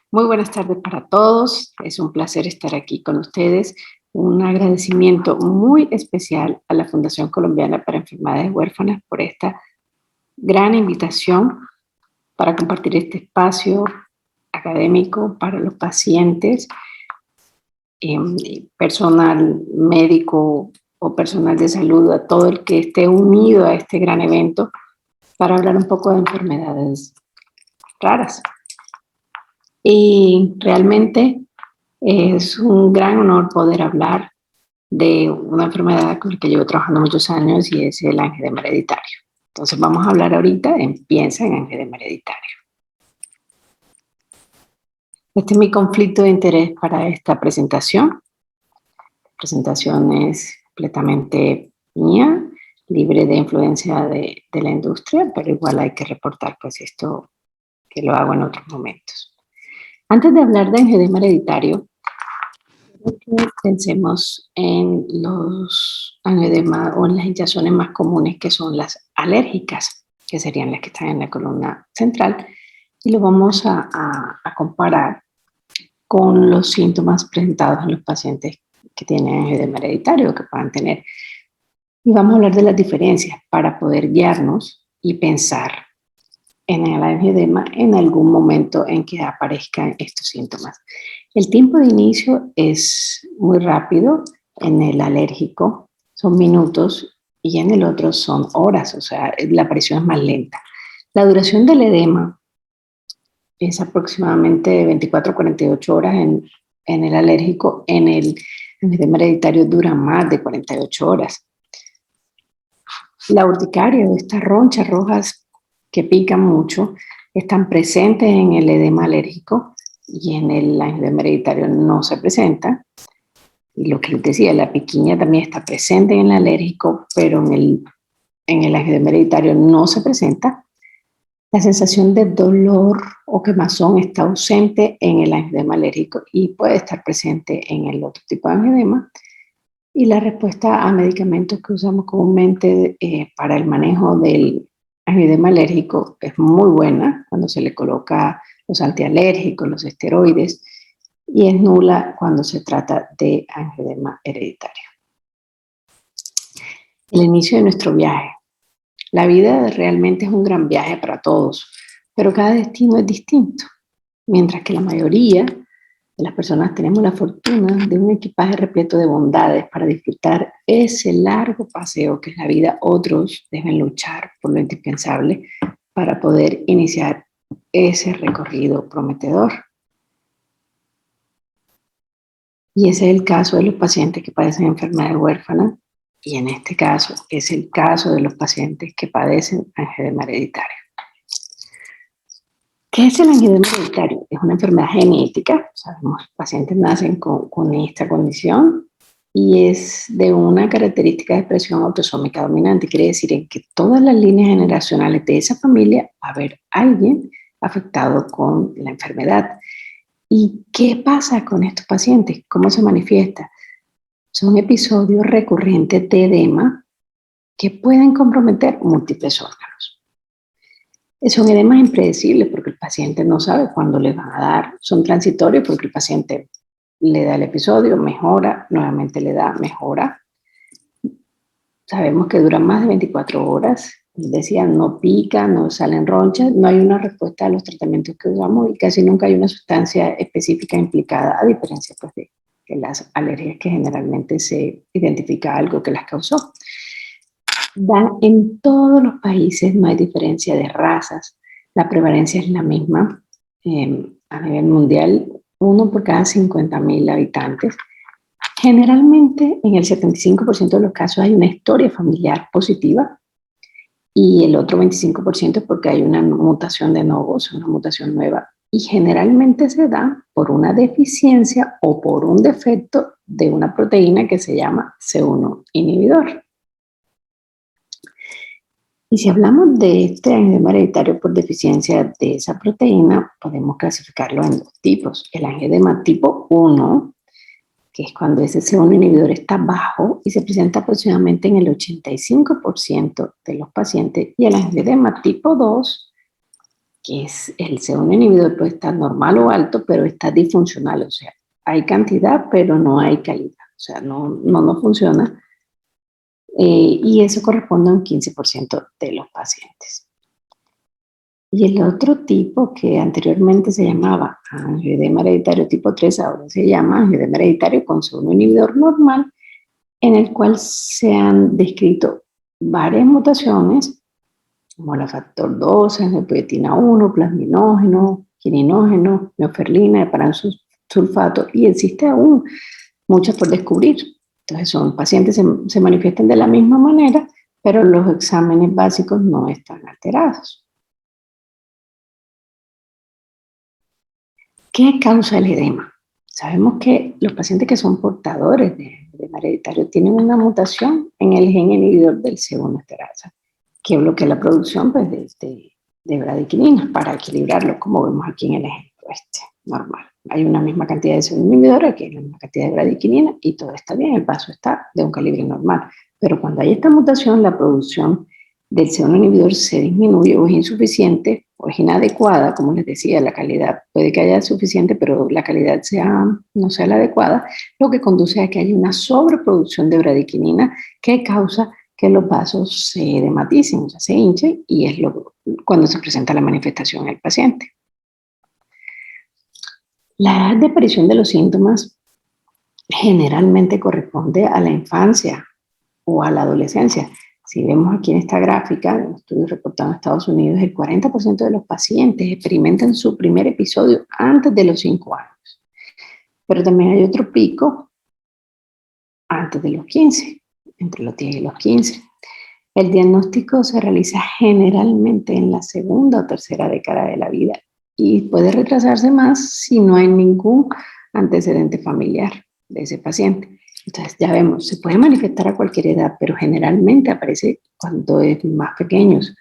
Muy buenas tardes para todos. Es un placer estar aquí con ustedes. Un agradecimiento muy especial a la Fundación Colombiana para Enfermedades Huérfanas por esta gran invitación para compartir este espacio académico para los pacientes, personal médico o personal de salud, a todo el que esté unido a este gran evento para hablar un poco de enfermedades raras. Y realmente es un gran honor poder hablar de una enfermedad con la que llevo trabajando muchos años y es el angioedema hereditario. Entonces vamos a hablar ahorita en Piensa en angioedema hereditario. Este es mi conflicto de interés para esta presentación. La presentación es completamente mía, libre de influencia de la industria, pero igual hay que reportar pues esto que lo hago en otros momentos. Antes de hablar de angioedema hereditario, pensemos en los angioedemas o en las hinchazones más comunes, que son las alérgicas, que serían las que están en la columna central, y lo vamos a comparar con los síntomas presentados en los pacientes que tienen angioedema hereditario, que puedan tener. Y vamos a hablar de las diferencias para poder guiarnos y pensar en el angioedema en algún momento en que aparezcan estos síntomas. El tiempo de inicio es muy rápido, en el alérgico son minutos y en el otro son horas, o sea, la aparición es más lenta. La duración del edema es aproximadamente de 24 a 48 horas en el alérgico, en el edema hereditario dura más de 48 horas. La urticaria o estas ronchas rojas que pican mucho están presentes en el edema alérgico y en el angioedema hereditario no se presenta. Y lo que les decía, la piquiña también está presente en el alérgico, pero en el angioedema hereditario no se presenta. La sensación de dolor o quemazón está ausente en el angioedema alérgico y puede estar presente en el otro tipo de angioedema. Y la respuesta a medicamentos que usamos comúnmente para el manejo del angioedema alérgico es muy buena cuando se le coloca los antialérgicos, los esteroides, y es nula cuando se trata de angioedema hereditario. El inicio de nuestro viaje. La vida realmente es un gran viaje para todos, pero cada destino es distinto. Mientras que la mayoría de las personas tenemos la fortuna de un equipaje repleto de bondades para disfrutar ese largo paseo que es la vida, otros deben luchar por lo indispensable para poder iniciar ese recorrido prometedor. Y ese es el caso de los pacientes que padecen enfermedades huérfanas, y en este caso es el caso de los pacientes que padecen angioedema hereditario. ¿Qué es el angioedema hereditario? Es una enfermedad genética, sabemos, los pacientes nacen con esta condición y es de una característica de expresión autosómica dominante, quiere decir en que todas las líneas generacionales de esa familia va a haber alguien afectado con la enfermedad. ¿Y qué pasa con estos pacientes? ¿Cómo se manifiesta? Son episodios recurrentes de edema que pueden comprometer múltiples órganos. Son edemas impredecibles porque el paciente no sabe cuándo le van a dar, son transitorios porque el paciente le da el episodio, mejora, nuevamente le da, mejora. Sabemos que duran más de 24 horas, les decía, no pica, no salen ronchas, no hay una respuesta a los tratamientos que usamos y casi nunca hay una sustancia específica implicada, a diferencia pues, de las alergias que generalmente se identifica algo que las causó. Dan en todos los países, no hay diferencia de razas, la prevalencia es la misma a nivel mundial, 1 por cada 50.000 habitantes. Generalmente en el 75% de los casos hay una historia familiar positiva y el otro 25% es porque hay una mutación de novo, una mutación nueva, y generalmente se da por una deficiencia o por un defecto de una proteína que se llama C1 inhibidor. Y si hablamos de este angioedema hereditario por deficiencia de esa proteína, podemos clasificarlo en 2 tipos. El angioedema tipo 1, que es cuando ese C1 inhibidor está bajo y se presenta aproximadamente en el 85% de los pacientes, y el angioedema tipo 2, que es el C1 inhibidor puede estar normal o alto, pero está disfuncional, o sea, hay cantidad, pero no hay calidad, o sea, no funciona. Y eso corresponde a un 15% de los pacientes. Y el otro tipo, que anteriormente se llamaba angioedema hereditario tipo 3, ahora se llama angioedema hereditario con C1 inhibidor normal, en el cual se han descrito varias mutaciones, como la factor 12, angiopoietina 1, plasminógeno, quininógeno, neoferlina, heparansulfato, y existe aún muchas por descubrir. Entonces son pacientes se manifiestan de la misma manera, pero los exámenes básicos no están alterados. ¿Qué causa el edema? Sabemos que los pacientes que son portadores de edema hereditario tienen una mutación en el gen inhibidor del C1 esterasa, que bloquea la producción pues, de bradykininas para equilibrarlo, como vemos aquí en el ejemplo normal. Hay una misma cantidad de C1 inhibidor, aquí hay la misma cantidad de bradykinina y todo está bien, el vaso está de un calibre normal. Pero cuando hay esta mutación, la producción del C1 inhibidor se disminuye o es insuficiente o es inadecuada, como les decía, la calidad puede que haya suficiente, pero la calidad no sea la adecuada, lo que conduce a que haya una sobreproducción de bradykinin que causa que los vasos se edematicen, o sea, se hinchen, y es cuando se presenta la manifestación en el paciente. La edad de aparición de los síntomas generalmente corresponde a la infancia o a la adolescencia. Si vemos aquí en esta gráfica, en un estudio reportado en Estados Unidos, el 40% de los pacientes experimentan su primer episodio antes de los 5 años. Pero también hay otro pico antes de los 15, entre los 10 y los 15. El diagnóstico se realiza generalmente en la segunda o tercera década de la vida y puede retrasarse más si no hay ningún antecedente familiar de ese paciente. Entonces ya vemos, se puede manifestar a cualquier edad, pero generalmente aparece cuando es más pequeños.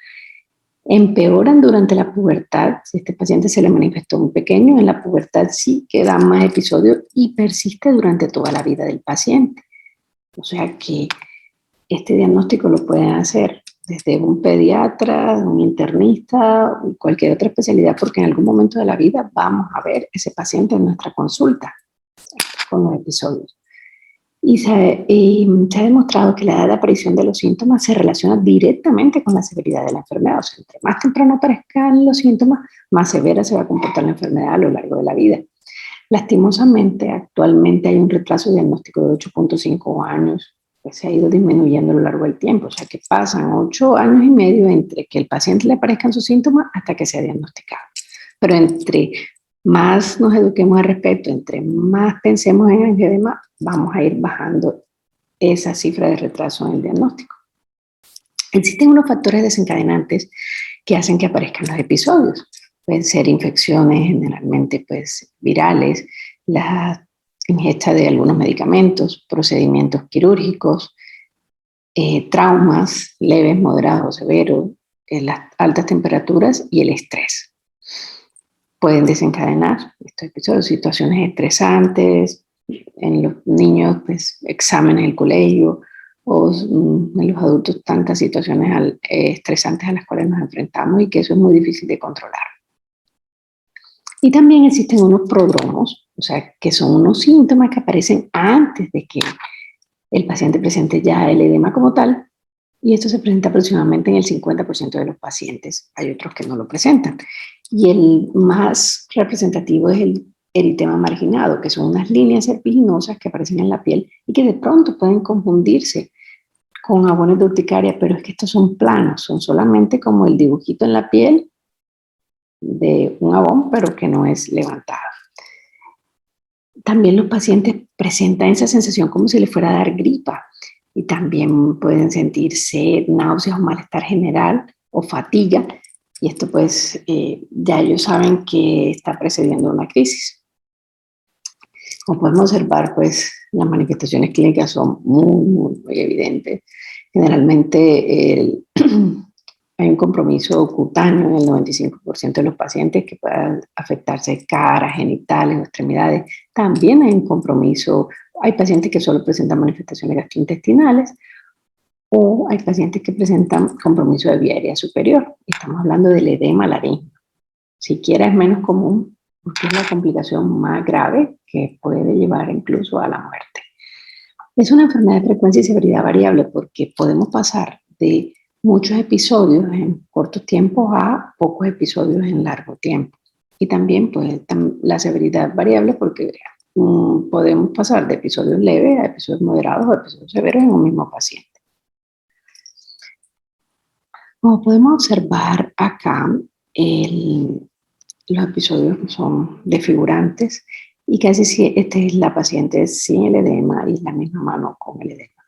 Empeoran durante la pubertad. Si este paciente se le manifestó muy pequeño, en la pubertad sí que da más episodios y persiste durante toda la vida del paciente. O sea que este diagnóstico lo pueden hacer desde un pediatra, un internista, cualquier otra especialidad, porque en algún momento de la vida vamos a ver ese paciente en nuestra consulta con los episodios. Y se ha demostrado que la edad de aparición de los síntomas se relaciona directamente con la severidad de la enfermedad. O sea, entre más temprano aparezcan los síntomas, más severa se va a comportar la enfermedad a lo largo de la vida. Lastimosamente, actualmente hay un retraso diagnóstico de 8.5 años, que se ha ido disminuyendo a lo largo del tiempo. O sea, que pasan 8 años y medio entre que el paciente le aparezcan sus síntomas hasta que sea diagnosticado. Pero entre más nos eduquemos al respecto, entre más pensemos en angioedema, vamos a ir bajando esa cifra de retraso en el diagnóstico. Existen unos factores desencadenantes que hacen que aparezcan los episodios. Pueden ser infecciones generalmente pues, virales, la ingesta de algunos medicamentos, procedimientos quirúrgicos, traumas leves, moderados o severos, las altas temperaturas y el estrés. Pueden desencadenar estos episodios, situaciones estresantes, en los niños, pues, exámenes en el colegio, o en los adultos tantas situaciones estresantes a las cuales nos enfrentamos y que eso es muy difícil de controlar. Y también existen unos prodromos, o sea, que son unos síntomas que aparecen antes de que el paciente presente ya el edema como tal, y esto se presenta aproximadamente en el 50% de los pacientes. Hay otros que no lo presentan. Y el más representativo es el eritema marginado, que son unas líneas serpiginosas que aparecen en la piel y que de pronto pueden confundirse con abones de urticaria, pero es que estos son planos, son solamente como el dibujito en la piel de un abón, pero que no es levantado. También los pacientes presentan esa sensación como si les fuera a dar gripa y también pueden sentir sed, náuseas o malestar general o fatiga, y esto pues ya ellos saben que está precediendo una crisis. Como podemos observar, pues las manifestaciones clínicas son muy evidentes. Generalmente hay un compromiso cutáneo en el 95% de los pacientes que puedan afectarse cara, genitales o extremidades. También hay un compromiso, hay pacientes que solo presentan manifestaciones gastrointestinales o hay pacientes que presentan compromiso de vía aérea superior. Estamos hablando del edema laríngeo. siquiera es menos común porque es la complicación más grave que puede llevar incluso a la muerte. Es una enfermedad de frecuencia y severidad variable porque podemos pasar de muchos episodios en cortos tiempos a pocos episodios en largo tiempo. Y también pues, la severidad variable porque podemos pasar de episodios leves a episodios moderados o episodios severos en un mismo paciente. Como podemos observar acá, los episodios son desfigurantes y casi esta es la paciente sin el edema y la misma mano con el edema.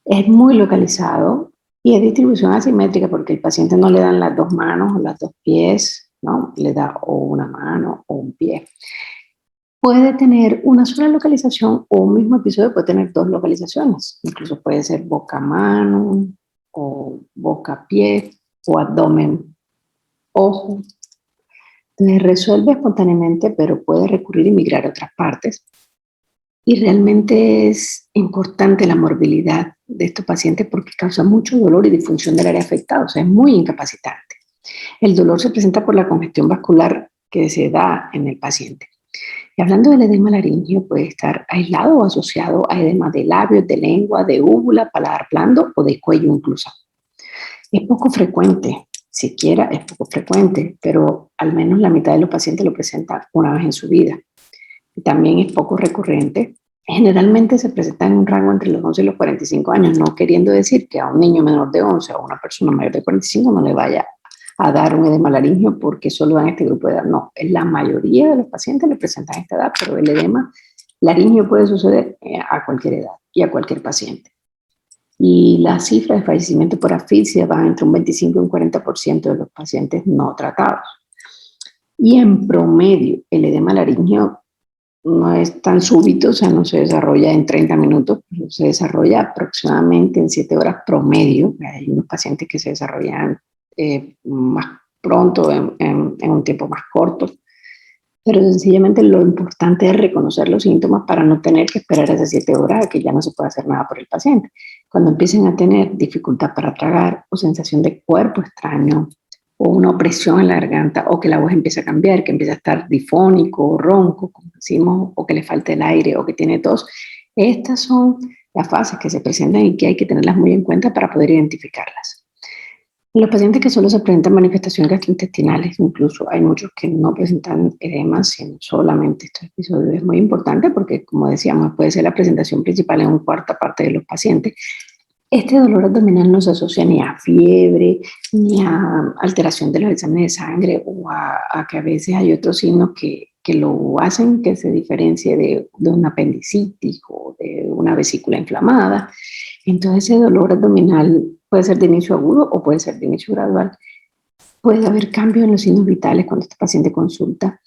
Es muy localizado y es distribución asimétrica porque el paciente no le dan las dos manos o las dos pies, ¿no? Le da o una mano o un pie. Puede tener una sola localización o un mismo episodio puede tener dos localizaciones. Incluso puede ser boca-mano o boca-pie o abdomen-ojo. Se resuelve espontáneamente, pero puede recurrir y migrar a otras partes. Y realmente es importante la morbilidad de estos pacientes porque causa mucho dolor y disfunción del área afectada, o sea, es muy incapacitante. El dolor se presenta por la congestión vascular que se da en el paciente. Y hablando del edema laríngeo, puede estar aislado o asociado a edema de labios, de lengua, de úvula, paladar blando o de cuello incluso. Es poco frecuente, siquiera es poco frecuente, pero al menos la mitad de los pacientes lo presentan una vez en su vida. Y también es poco recurrente. Generalmente se presenta en un rango entre los 11 y los 45 años, no queriendo decir que a un niño menor de 11 o a una persona mayor de 45 no le vaya a dar un edema laríngeo porque solo dan este grupo de edad. No, la mayoría de los pacientes le presentan esta edad, pero el edema laríngeo puede suceder a cualquier edad y a cualquier paciente. Y la cifra de fallecimiento por asfixia va entre un 25 y un 40% de los pacientes no tratados. Y en promedio, el edema laríngeo no es tan súbito, o sea, no se desarrolla en 30 minutos, se desarrolla aproximadamente en 7 horas promedio. Hay unos pacientes que se desarrollan más pronto, en un tiempo más corto, pero sencillamente lo importante es reconocer los síntomas para no tener que esperar esas 7 horas a que ya no se pueda hacer nada por el paciente. Cuando empiecen a tener dificultad para tragar o sensación de cuerpo extraño o una opresión en la garganta o que la voz empieza a cambiar, que empieza a estar difónico o ronco, como decimos, o que le falte el aire o que tiene tos, estas son las fases que se presentan y que hay que tenerlas muy en cuenta para poder identificarlas. En los pacientes que solo se presentan manifestaciones gastrointestinales, incluso hay muchos que no presentan edemas, sino solamente estos episodios. Es muy importante porque, como decíamos, puede ser la presentación principal en una cuarta parte de los pacientes. Este dolor abdominal no se asocia ni a fiebre, ni a alteración de los exámenes de sangre o a que a veces hay otros signos que lo hacen que se diferencie de una apendicitis o de una vesícula inflamada. Entonces ese dolor abdominal puede ser de inicio agudo o puede ser de inicio gradual. Puede haber cambios en los signos vitales cuando este paciente consulta.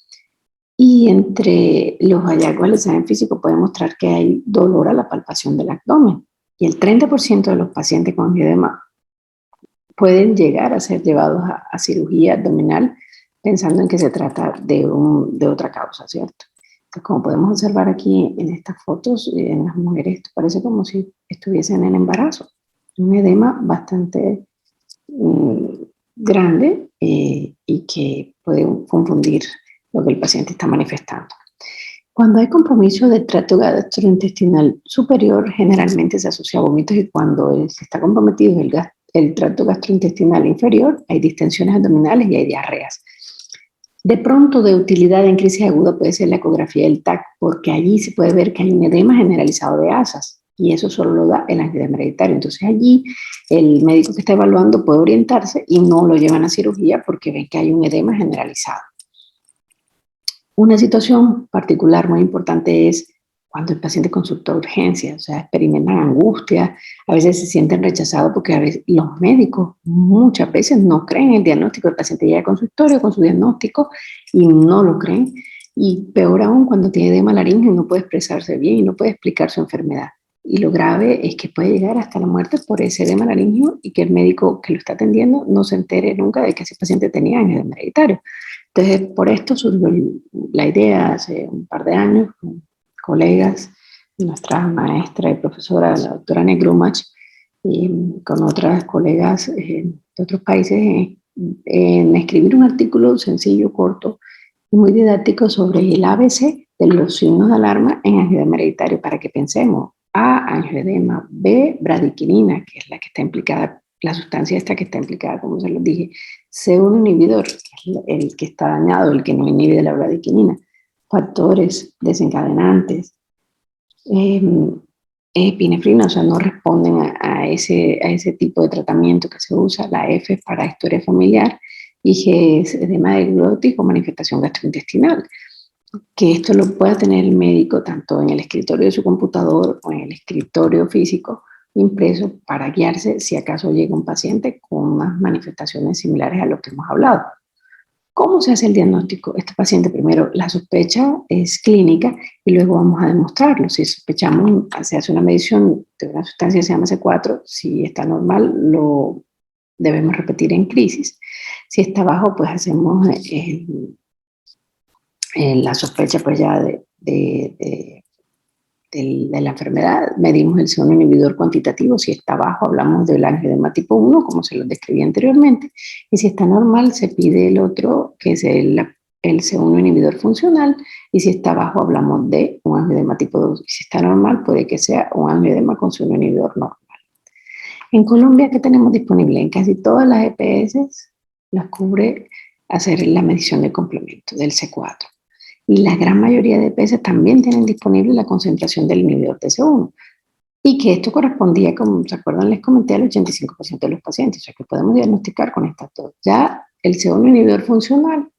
Y entre los hallazgos del examen físico puede mostrar que hay dolor a la palpación del abdomen. Y el 30% de los pacientes con edema pueden llegar a ser llevados a cirugía abdominal pensando en que se trata de otra causa, ¿cierto? Entonces, como podemos observar aquí en estas fotos, en las mujeres, esto parece como si estuviesen en embarazo. Un edema bastante grande y que puede confundir lo que el paciente está manifestando. Cuando hay compromiso del tracto gastrointestinal superior, generalmente se asocia a vómitos y cuando se está comprometido el tracto gastrointestinal inferior, hay distensiones abdominales y hay diarreas. De pronto, de utilidad en crisis aguda puede ser la ecografía del TAC, porque allí se puede ver que hay un edema generalizado de asas y eso solo lo da el angioedema hereditario. Entonces allí el médico que está evaluando puede orientarse y no lo llevan a cirugía porque ven que hay un edema generalizado. Una situación particular muy importante es cuando el paciente consulta a urgencias, o sea, experimentan angustia, a veces se sienten rechazados porque a veces los médicos muchas veces no creen el diagnóstico. El paciente llega con su historia, con su diagnóstico y no lo creen. Y peor aún cuando tiene edema laríngeo y no puede expresarse bien y no puede explicar su enfermedad. Y lo grave es que puede llegar hasta la muerte por ese edema laríngeo y que el médico que lo está atendiendo no se entere nunca de que ese paciente tenía angioedema hereditario. Entonces, por esto surgió la idea hace un par de años con colegas, nuestra maestra y profesora, la doctora Negrumach, y con otras colegas de otros países, en escribir un artículo sencillo, corto y muy didáctico sobre el ABC de los signos de alarma en angioedema hereditario, para que pensemos: A, angioedema; B, bradiquinina, que es la que está implicada, la sustancia esta que está implicada, como se los dije; C1 inhibidor, que es el que está dañado, el que no inhibe de la bradiquinina; factores desencadenantes, epinefrina, o sea, no responden a ese tipo de tratamiento que se usa. La F es para historia familiar, y G es edema de glótico, manifestación gastrointestinal, que esto lo pueda tener el médico tanto en el escritorio de su computador o en el escritorio físico impreso, para guiarse si acaso llega un paciente con unas manifestaciones similares a lo que hemos hablado. ¿Cómo se hace el diagnóstico? Este paciente, primero, la sospecha es clínica y luego vamos a demostrarlo. Si sospechamos, se hace una medición de una sustancia que se llama C4. Si está normal, lo debemos repetir en crisis. Si está bajo, pues hacemos la sospecha pues ya de la enfermedad. Medimos el C1 inhibidor cuantitativo. Si está bajo, hablamos del angioedema tipo 1, como se lo describí anteriormente, y si está normal, se pide el otro, que es el C1 inhibidor funcional, y si está bajo, hablamos de un angioedema tipo 2, y si está normal, puede que sea un angioedema con C1 inhibidor normal. En Colombia, ¿qué tenemos disponible? En casi todas las EPS las cubre hacer la medición de complemento del C4. Y la gran mayoría de EPS también tienen disponible la concentración del inhibidor TC1. Y que esto correspondía, como se acuerdan, les comenté, al 85% de los pacientes. O sea que podemos diagnosticar con estas dos. Ya el C1 inhibidor funcional,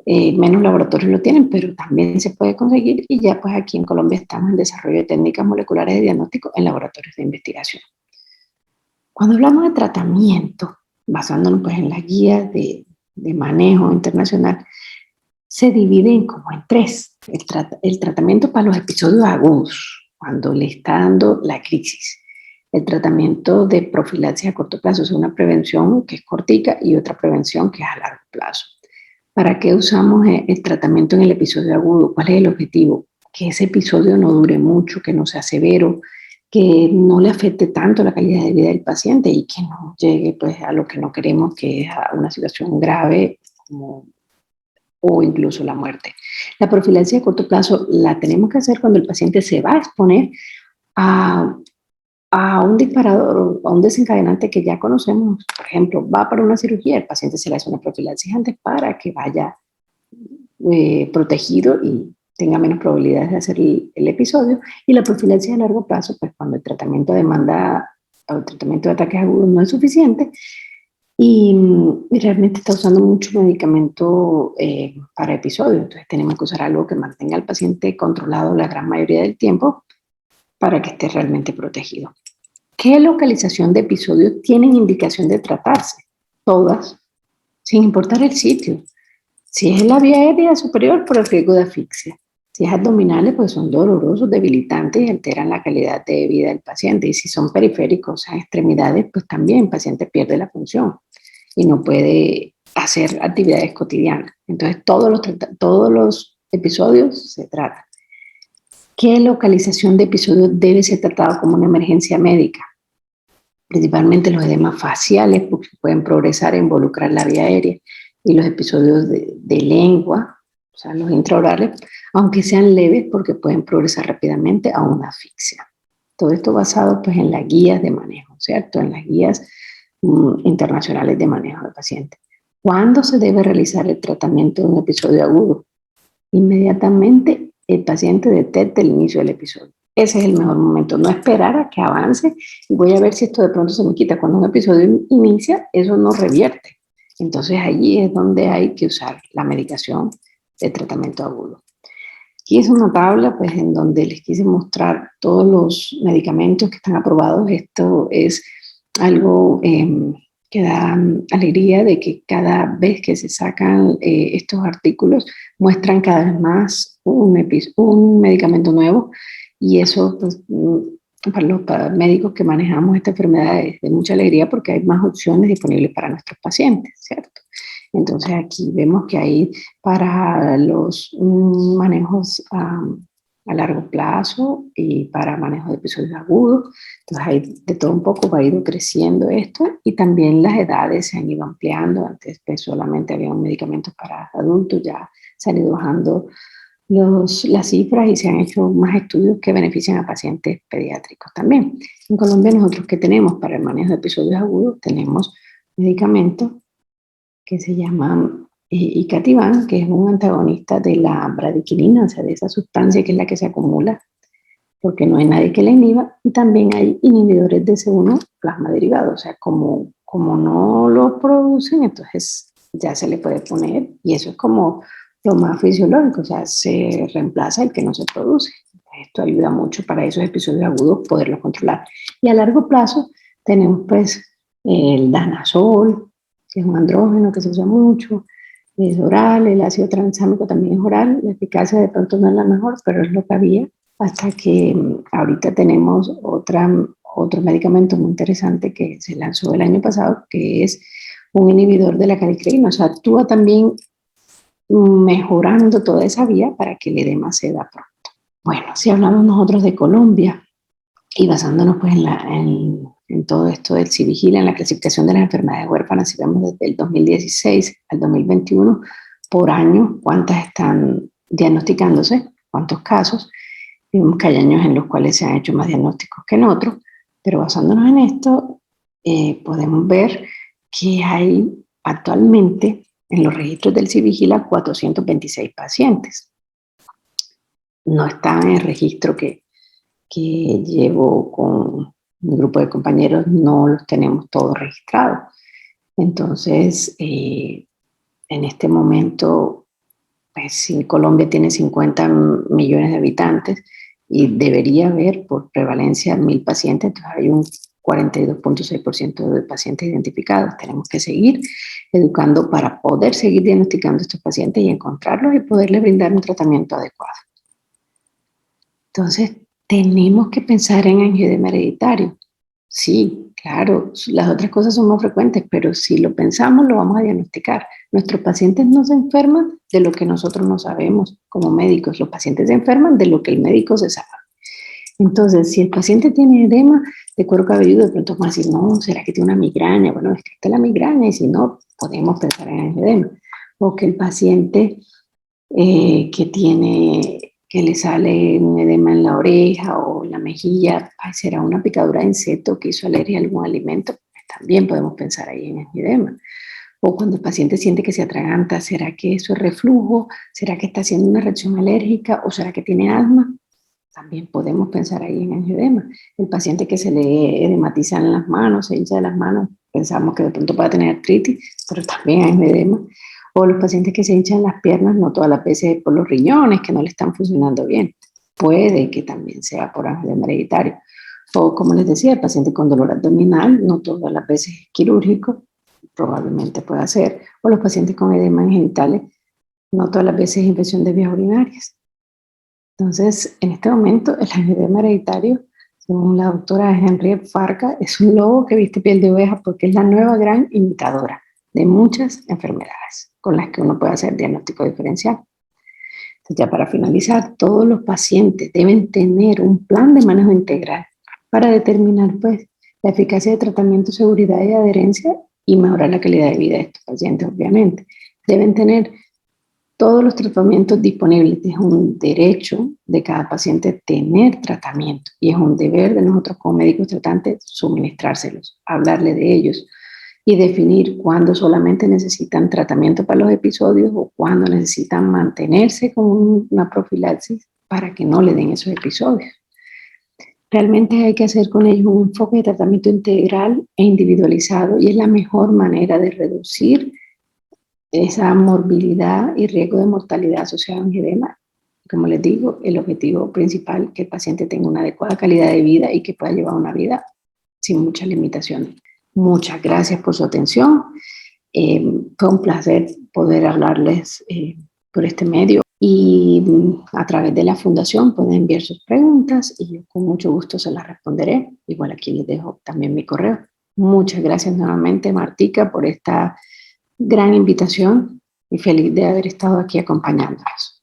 menos laboratorios lo tienen, pero también se puede conseguir. Y ya pues aquí en Colombia estamos en desarrollo de técnicas moleculares de diagnóstico en laboratorios de investigación. Cuando hablamos de tratamiento, basándonos pues en las guías de manejo internacional, se dividen como en tres. El tratamiento para los episodios agudos, cuando le está dando la crisis. El tratamiento de profilaxis a corto plazo, es una prevención que es cortica y otra prevención que es a largo plazo. ¿Para qué usamos el tratamiento en el episodio agudo? ¿Cuál es el objetivo? Que ese episodio no dure mucho, que no sea severo, que no le afecte tanto la calidad de vida del paciente y que no llegue pues, a lo que no queremos, que es a una situación grave o incluso la muerte. La profilaxis a corto plazo la tenemos que hacer cuando el paciente se va a exponer a un disparador o a un desencadenante que ya conocemos. Por ejemplo, va para una cirugía, el paciente se le hace una profilaxis antes para que vaya protegido y tenga menos probabilidades de hacer el episodio. Y la profilaxis a largo plazo, pues cuando el tratamiento demanda o el tratamiento de ataques agudos no es suficiente y realmente está usando mucho medicamento para episodios. Entonces tenemos que usar algo que mantenga al paciente controlado la gran mayoría del tiempo para que esté realmente protegido. ¿Qué localización de episodios tienen indicación de tratarse? Todas, sin importar el sitio. Si es en la vía aérea superior, por el riesgo de asfixia. Si es abdominales, pues son dolorosos, debilitantes y alteran la calidad de vida del paciente. Y si son periféricos, o sea, extremidades, pues también el paciente pierde la función y no puede hacer actividades cotidianas. Entonces, todos los episodios se tratan. ¿Qué localización de episodio debe ser tratado como una emergencia médica? Principalmente los edemas faciales, porque pueden progresar e involucrar la vía aérea, y los episodios de lengua, o sea, los intraorales, aunque sean leves, porque pueden progresar rápidamente a una asfixia. Todo esto basado pues, en las guías de manejo, ¿cierto? En las guías internacionales de manejo de pacientes. ¿Cuándo se debe realizar el tratamiento de un episodio agudo? Inmediatamente el paciente detecta el inicio del episodio. Ese es el mejor momento, no esperar a que avance y voy a ver si esto de pronto se me quita. Cuando un episodio inicia, eso no revierte. Entonces allí es donde hay que usar la medicación de tratamiento agudo. Aquí es una tabla pues, en donde les quise mostrar todos los medicamentos que están aprobados. Esto es algo que da alegría de que cada vez que se sacan estos artículos muestran cada vez más un medicamento nuevo, y eso pues, para los médicos que manejamos esta enfermedad es de mucha alegría porque hay más opciones disponibles para nuestros pacientes, ¿cierto? Entonces aquí vemos que hay para los manejos a largo plazo y para manejo de episodios agudos. Entonces hay de todo un poco, va ido creciendo esto y también las edades se han ido ampliando. Antes pues, solamente había medicamentos para adultos, ya se han ido bajando las cifras y se han hecho más estudios que benefician a pacientes pediátricos también. En Colombia nosotros que tenemos para el manejo de episodios agudos tenemos medicamentos que se llaman Icatibant, que es un antagonista de la bradiquinina, o sea, de esa sustancia que es la que se acumula porque no hay nadie que la inhiba, y también hay inhibidores de C1 plasma derivado, o sea, como no lo producen, entonces ya se le puede poner, y eso es como lo más fisiológico, o sea, se reemplaza el que no se produce. Esto ayuda mucho para esos episodios agudos poderlos controlar. Y a largo plazo tenemos pues el danazol, que es un andrógeno que se usa mucho, es oral, el ácido tranexámico también es oral, la eficacia de pronto no es la mejor, pero es lo que había, hasta que ahorita tenemos otro medicamento muy interesante que se lanzó el año pasado, que es un inhibidor de la kallikreina, o sea, actúa también mejorando toda esa vía para que el edema se da pronto. Bueno, si hablamos nosotros de Colombia y basándonos pues en todo esto del CIVIGILA, en la clasificación de las enfermedades huérfanas, si vemos desde el 2016 al 2021, por año, cuántas están diagnosticándose, cuántos casos. Vemos que hay años en los cuales se han hecho más diagnósticos que en otros, pero basándonos en esto, podemos ver que hay actualmente en los registros del CIVIGILA 426 pacientes. No está en el registro que llevo con mi grupo de compañeros, no los tenemos todos registrados. Entonces, en este momento, pues si Colombia tiene 50 millones de habitantes y debería haber por prevalencia 1.000 pacientes, entonces hay un 42.6% de pacientes identificados. Tenemos que seguir educando para poder seguir diagnosticando a estos pacientes y encontrarlos y poderles brindar un tratamiento adecuado. Entonces, tenemos que pensar en angioedema hereditario. Sí, claro, las otras cosas son más frecuentes, pero si lo pensamos, lo vamos a diagnosticar. Nuestros pacientes no se enferman de lo que nosotros no sabemos como médicos. Los pacientes se enferman de lo que el médico se sabe. Entonces, si el paciente tiene edema de cuero cabelludo, de pronto vamos a decir, no, ¿será que tiene una migraña? Bueno, descarta la migraña y si no, podemos pensar en angioedema. O que el paciente que le sale un edema en la oreja o en la mejilla, ay, será una picadura de insecto que hizo alergia a algún alimento, pues también podemos pensar ahí en edema. O cuando el paciente siente que se atraganta, ¿será que eso es reflujo? ¿Será que está haciendo una reacción alérgica? ¿O será que tiene asma? También podemos pensar ahí en angioedema. El paciente que se le edematiza en las manos, se hincha de las manos, pensamos que de pronto puede tener artritis, pero también hay angioedema. O los pacientes que se hinchan las piernas, no todas las veces por los riñones que no le están funcionando bien. Puede que también sea por angioedema hereditario. O como les decía, el paciente con dolor abdominal, no todas las veces es quirúrgico, probablemente pueda ser. O los pacientes con edema en genitales, no todas las veces es infección de vías urinarias. Entonces, en este momento, el angioedema hereditario, según la doctora Henriette Farca, es un lobo que viste piel de oveja porque es la nueva gran imitadora de muchas enfermedades con las que uno puede hacer diagnóstico diferencial. Entonces, ya para finalizar, todos los pacientes deben tener un plan de manejo integral para determinar pues, la eficacia de tratamiento, seguridad y adherencia y mejorar la calidad de vida de estos pacientes, obviamente. Deben tener todos los tratamientos disponibles. Es un derecho de cada paciente tener tratamiento y es un deber de nosotros como médicos tratantes suministrárselos, hablarle de ellos y definir cuándo solamente necesitan tratamiento para los episodios o cuándo necesitan mantenerse con una profilaxis para que no le den esos episodios. Realmente hay que hacer con ellos un enfoque de tratamiento integral e individualizado y es la mejor manera de reducir esa morbilidad y riesgo de mortalidad asociada a angioedema. Como les digo, el objetivo principal es que el paciente tenga una adecuada calidad de vida y que pueda llevar una vida sin muchas limitaciones. Muchas gracias por su atención. Fue un placer poder hablarles por este medio y a través de la fundación pueden enviar sus preguntas y yo con mucho gusto se las responderé. Igual aquí les dejo también mi correo. Muchas gracias nuevamente, Martica, por esta gran invitación y feliz de haber estado aquí acompañándonos.